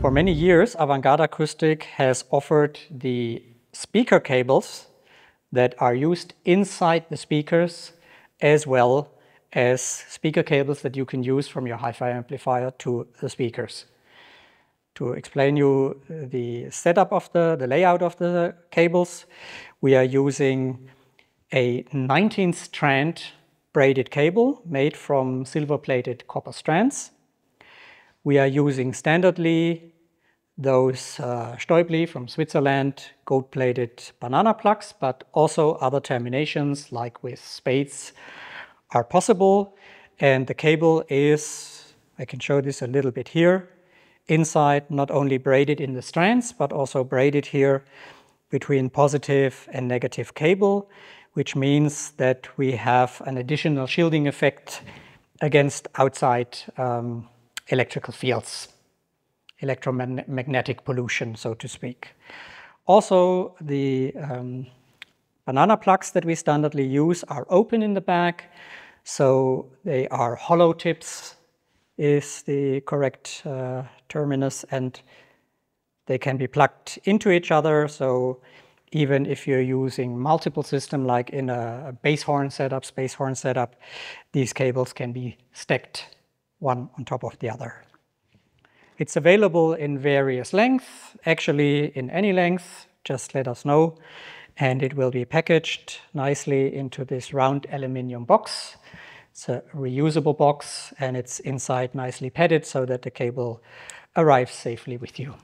For many years, Avantgarde Acoustic has offered the speaker cables that are used inside the speakers, as well as speaker cables that you can use from your hi-fi amplifier to the speakers. To explain you the setup of the layout of the cables, we are using a 19-strand braided cable made from silver-plated copper strands. We are using standardly those Stäubli from Switzerland gold-plated banana plugs, but also other terminations like with spades are possible. And the cable is, I can show this a little bit here, inside not only braided in the strands, but also braided here between positive and negative cable, which means that we have an additional shielding effect against outside electrical fields, electromagnetic pollution, so to speak. Also, the banana plugs that we standardly use are open in the back, so they are hollow tips is the correct terminus, and they can be plugged into each other. So even if you're using multiple systems, like in a bass horn setup, these cables can be stacked one on top of the other. It's available in various lengths, actually in any length, just let us know. And it will be packaged nicely into this round aluminum box. It's a reusable box, and it's inside nicely padded so that the cable arrives safely with you.